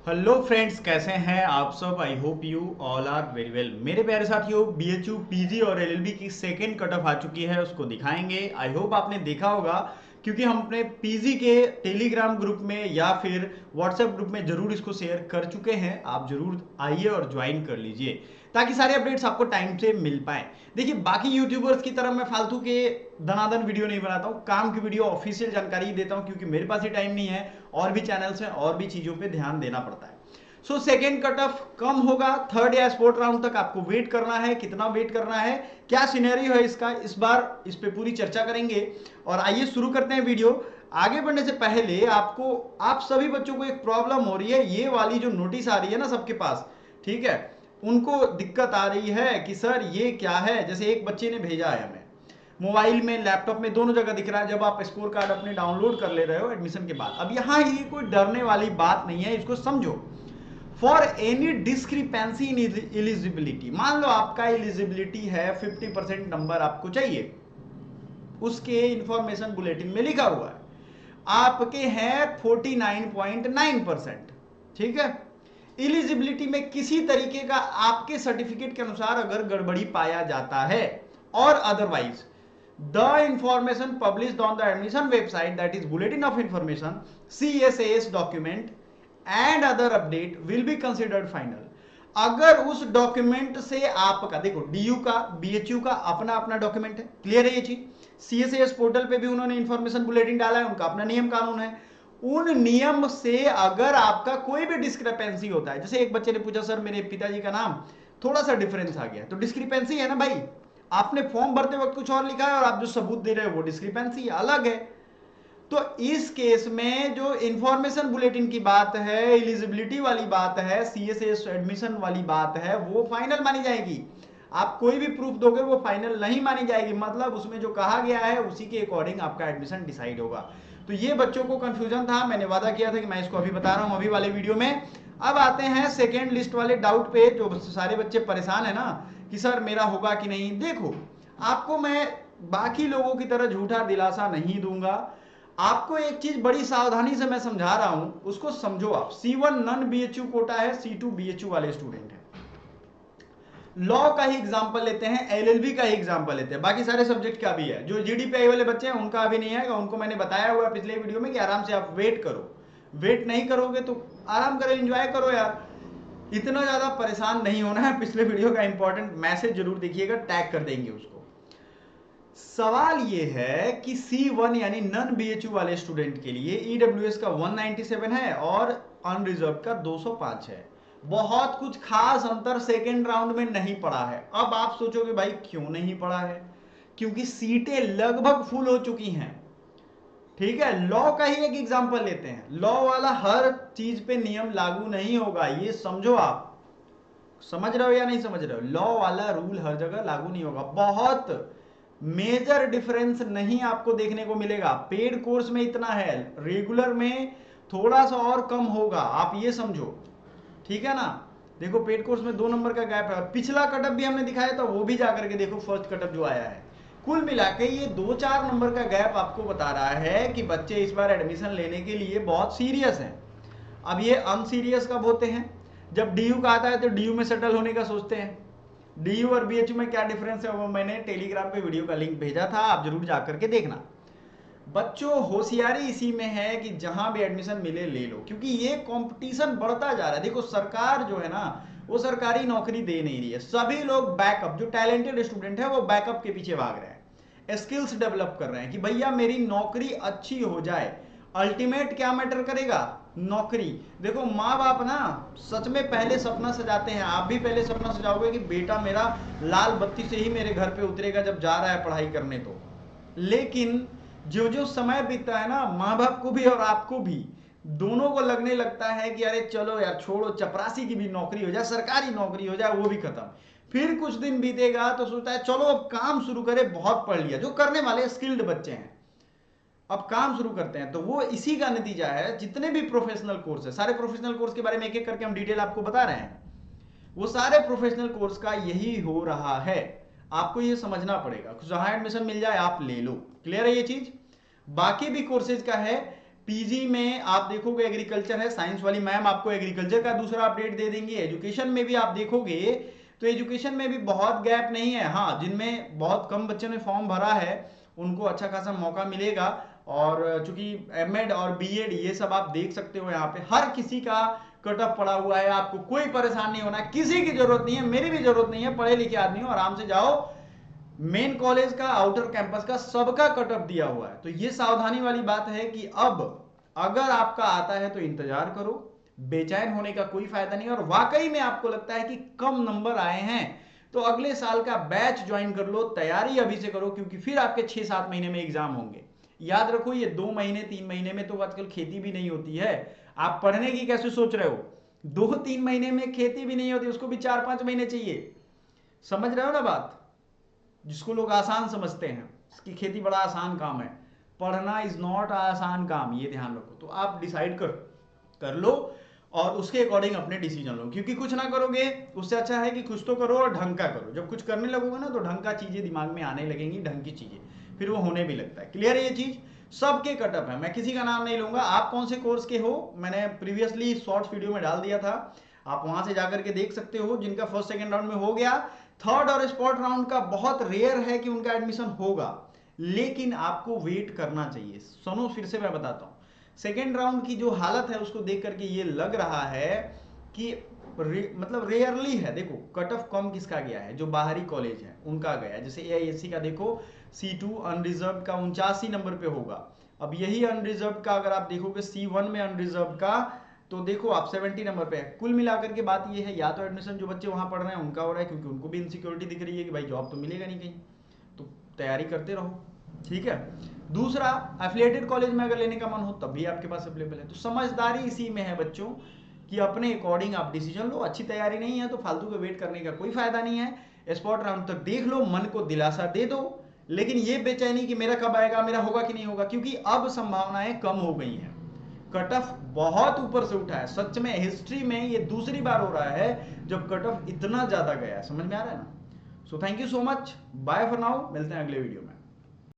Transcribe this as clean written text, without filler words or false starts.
Hello friends, कैसे हैं आप सब। I hope you all are very well. मेरे प्यारे साथियों, बीएचयू पीजी और एलएलबी की सेकेंड कट ऑफ आ चुकी है, उसको दिखाएंगे। आई होप आपने देखा होगा, क्योंकि हम अपने पीजी के टेलीग्राम ग्रुप में या फिर व्हाट्सएप ग्रुप में जरूर इसको शेयर कर चुके हैं। आप जरूर आइए और ज्वाइन कर लीजिए ताकि सारे अपडेट्स आपको टाइम से मिल पाए। देखिए, बाकी यूट्यूबर्स की तरह मैं फालतू के दनादन वीडियो नहीं बनाता हूँ, काम की वीडियो ऑफिशियल जानकारी ही देता हूँ, क्योंकि मेरे पास ही टाइम नहीं है, और भी चैनल्स हैं और भी चीज़ों पे ध्यान देना पड़ता है। सो सेकेंड कट ऑफ कम होगा, थर्ड या फोर्थ राउंड तक आपको वेट करना है। कितना वेट करना है, क्या सिनेरियो है इसका, इस बार इस पे पूरी चर्चा करेंगे। और आइए शुरू करते हैं वीडियो। आगे बढ़ने से पहले आप सभी बच्चों को एक प्रॉब्लम हो रही है, ये वाली जो नोटिस आ रही है ना सबके पास, ठीक है, उनको दिक्कत आ रही है कि सर ये क्या है। जैसे एक बच्चे ने भेजा है हमें, मोबाइल में लैपटॉप में दोनों जगह दिख रहा है जब आप स्कोर कार्ड अपने डाउनलोड कर ले रहे हो एडमिशन के बाद। अब यहाँ ये कोई डरने वाली बात नहीं है, इसको समझो। For any discrepancy in eligibility, मान लो आपका एलिजिबिलिटी है 50% नंबर आपको चाहिए, उसके इंफॉर्मेशन बुलेटिन में लिखा हुआ है आपके हैं 49.9%, ठीक है। एलिजिबिलिटी में किसी तरीके का आपके सर्टिफिकेट के अनुसार अगर गड़बड़ी पाया जाता है, और otherwise the information published on the admission website, that is bulletin of information, CSAS document and other update will be considered final. अगर उस डॉक्यूमेंट से आपका, देखो डीयू का बीएचयू का अपना अपना डॉक्यूमेंट है, क्लियर है ये चीज। CSAS पोर्टल पे भी उन्होंने इंफॉर्मेशन बुलेटिन डाला है, उनका अपना नियम कानून है। उन नियम से अगर आपका कोई भी डिस्क्रिपेंसी होता है, जैसे एक बच्चे ने पूछा सर मेरे पिताजी का नाम थोड़ा सा डिफरेंस आ गया, तो डिस्क्रिपेंसी है ना भाई। आपने फॉर्म भरते वक्त कुछ और लिखा है और आप जो सबूत दे रहे हो वो डिस्क्रिपेंसी अलग है। तो इस केस में जो इंफॉर्मेशन बुलेटिन की बात है, एलिजिबिलिटी वाली बात है, CSAS एडमिशन वाली बात है, वो फाइनल मानी जाएगी। आप कोई भी प्रूफ दोगे वो फाइनल नहीं मानी जाएगी, मतलब उसमें जो कहा गया है उसी के अकॉर्डिंग आपका एडमिशन डिसाइड होगा। तो ये बच्चों को कंफ्यूजन था, मैंने वादा किया था कि मैं इसको अभी बता रहा हूं अभी वाले वीडियो में। अब आते हैं सेकेंड लिस्ट वाले डाउट पे, जो सारे बच्चे परेशान है ना कि सर मेरा होगा कि नहीं। देखो, आपको मैं बाकी लोगों की तरह झूठा दिलासा नहीं दूंगा। आपको एक चीज बड़ी सावधानी से मैं समझा रहा हूं, उसको समझो आप। C1 नॉन बीएचयू कोटा है, C2 बीएचयू वाले स्टूडेंट है। लॉ का ही एग्जांपल लेते हैं, एलएलबी का ही एग्जांपल लेते हैं, बाकी सारे सब्जेक्ट का भी है। जो जीडीपीआई वाले बच्चे हैं उनका अभी नहीं आएगा, उनको मैंने बताया हुआ है पिछले वीडियो में कि आराम से आप वेट करो। वेट नहीं करोगे तो आराम करो, एंजॉय करो यार, इतना ज्यादा परेशान नहीं होना है। पिछले वीडियो का इंपॉर्टेंट मैसेज जरूर देखिएगा, टैग कर देंगे उसको। सवाल यह है कि C1 यानी नन बीएचयू वाले स्टूडेंट के लिए ईडब्ल्यूएस का 197 है और अनरिजर्व का 205 है। बहुत कुछ खास अंतर सेकेंड राउंड में नहीं पड़ा है। अब आप सोचोगे भाई क्यों नहीं पड़ा है, क्योंकि सीटें लगभग फुल हो चुकी हैं, ठीक है। लॉ का ही एक एग्जांपल लेते हैं, लॉ वाला हर चीज पे नियम लागू नहीं होगा, ये समझो। आप समझ रहे हो या नहीं समझ रहे हो, लॉ वाला रूल हर जगह लागू नहीं होगा। बहुत मेजर डिफरेंस नहीं आपको देखने को मिलेगा। पेड कोर्स में इतना है, रेगुलर में थोड़ा सा और कम होगा, आप ये समझो, ठीक है ना। देखो पेड कोर्स में 2 नंबर का गैप है, पिछला कटअप भी हमने दिखाया था, वो भी जाकर के देखो फर्स्ट कटअप जो आया है। कुल मिला के ये 2-4 नंबर का गैप आपको बता रहा है कि बच्चे इस बार एडमिशन लेने के लिए बहुत सीरियस हैं। अब ये अनसीरियस कब होते हैं, जब डीयू का आता है तो डीयू में सेटल होने का सोचते हैं। डीयू और बीएचयू में क्या डिफरेंस है वो मैंने टेलीग्राम पे वीडियो का लिंक भेजा था, आप जरूर जाकर के देखना। बच्चों, होशियारी इसी में है कि जहां भी एडमिशन मिले ले लो, क्योंकि ये कंपटीशन बढ़ता जा रहा है। देखो सरकार जो है ना, वो सरकारी नौकरी दे नहीं रही है। सभी लोग बैकअप, जो टैलेंटेड स्टूडेंट है वो बैकअप के पीछे भाग रहे हैं, स्किल्स डेवलप कर रहे हैं कि भैया मेरी नौकरी अच्छी हो जाए। अल्टीमेट क्या मैटर करेगा, नौकरी। देखो माँ बाप ना सच में पहले सपना सजाते हैं, आप भी पहले सपना सजाओगे कि बेटा मेरा लाल बत्ती से ही मेरे घर पे उतरेगा जब जा रहा है पढ़ाई करने। तो लेकिन जो जो समय बीतता है ना, माँ बाप को भी और आपको भी, दोनों को लगने लगता है कि अरे चलो यार छोड़ो, चपरासी की भी नौकरी हो जाए, सरकारी नौकरी हो जाए, वो भी खत्म। फिर कुछ दिन बीतेगा तो सोचता है चलो अब काम शुरू करें, बहुत पढ़ लिया। जो करने वाले स्किल्ड बच्चे हैं अब काम शुरू करते हैं, तो वो इसी का नतीजा है। जितने भी प्रोफेशनल कोर्स है, सारे प्रोफेशनल कोर्स के बारे में एक एक करके हम डिटेल आपको बता रहे हैं, वो सारे प्रोफेशनल कोर्स का यही हो रहा है। आपको ये समझना पड़ेगा, जहां एडमिशन मिल जाए आप ले लो, क्लियर है ये चीज। बाकी भी कोर्सेज का है, पीजी में आप देखोगे एग्रीकल्चर है, साइंस वाली मैम आपको एग्रीकल्चर का दूसरा अपडेट दे देंगे। एजुकेशन में भी आप देखोगे तो एजुकेशन में भी बहुत गैप नहीं है। हाँ, जिनमें बहुत कम बच्चों ने फॉर्म भरा है उनको अच्छा खासा मौका मिलेगा। और चूंकि एमएड और बीएड ये सब आप देख सकते हो, यहाँ पे हर किसी का कट ऑफ पड़ा हुआ है, आपको कोई परेशान नहीं होना, किसी की जरूरत नहीं है, मेरी भी जरूरत नहीं है। पढ़े लिखे आदमी हो, आराम से जाओ, मेन कॉलेज का, आउटर कैंपस का, सबका कट ऑफ दिया हुआ है। तो ये सावधानी वाली बात है कि अब अगर आपका आता है तो इंतजार करो, बेचैन होने का कोई फायदा नहीं। और वाकई में आपको लगता है कि कम नंबर आए हैं तो अगले साल का बैच ज्वाइन कर लो, तैयारी अभी से करो, क्योंकि फिर आपके 6-7 महीने में एग्जाम होंगे। याद रखो, ये 2 महीने 3 महीने में तो आजकल खेती भी नहीं होती है। आप पढ़ने की कैसे सोच रहे हो, 2-3 महीने में खेती भी नहीं होती, उसको भी 4-5 महीने चाहिए। समझ रहे हो ना बात, जिसको लोग आसान समझते हैं, इसकी खेती बड़ा आसान काम है, पढ़ना इज नॉट आसान काम, ये ध्यान रखो। तो आप डिसाइड कर लो और उसके अकॉर्डिंग अपने डिसीजन लो, क्योंकि कुछ ना करोगे उससे अच्छा है कि कुछ तो करो और ढंग का करो। जब कुछ करने लगोगे ना तो ढंग का चीजें दिमाग में आने लगेंगी, ढंग की चीजें, फिर वो होने भी लगता है। क्लियर है ये चीज? सबके कटअप है, मैं किसी का नाम नहीं लूंगा। आप कौन से कोर्स के हो, मैंने प्रीवियसली शॉर्ट्स वीडियो में डाल दिया था, आप वहां से जाकर के देख सकते हो। जिनका फर्स्ट सेकंड राउंड में हो गया, थर्ड और स्पॉट राउंड का बहुत रेयर है कि उनका एडमिशन होगा, लेकिन आपको वेट करना चाहिए। सुनो फिर से मैं बताता हूं, सेकेंड राउंड की जो हालत है उसको देख करके ये लग रहा है कि मतलब रेयरली है। देखो कट ऑफ कम किसका गया है, जो बाहरी कॉलेज है उनका गया है। जैसे एआईएससी का देखो, C2 अनरिजर्व का 89 नंबर पे होगा। अब यही अनरिजर्व का अगर आप देखोगे C1 में अनरिजर्व का, तो देखो आप 70 नंबर पे है। कुल मिलाकर के बात ये है, या तो एडमिशन जो बच्चे वहां पढ़ रहे हैं उनका हो रहा है, क्योंकि उनको भी इनसिक्योरिटी दिख रही है कि भाई जॉब तो मिलेगा नहीं कहीं, तो तैयारी करते रहो, ठीक है। दूसरा, एफिलिएटेड कॉलेज में अगर लेने का मन हो तब भी आपके पास अवेलेबल है। तो समझदारी इसी में है बच्चों, कि अपने अकॉर्डिंग आप डिसीजन लो। अच्छी तैयारी नहीं है तो फालतू का वेट करने का कोई फायदा नहीं है। स्पॉट राउंड तक देख लो, मन को दिलासा दे दो, लेकिन ये बेचैनी कि मेरा कब आएगा, मेरा होगा कि नहीं होगा, क्योंकि अब संभावनाएं कम हो गई हैं। कट ऑफ बहुत ऊपर से उठा है, सच में हिस्ट्री में ये दूसरी बार हो रहा है जब कट ऑफ इतना ज्यादा गया है। समझ में आ रहा है ना? So thank you so much, bye for now, मिलते हैं अगले वीडियो में।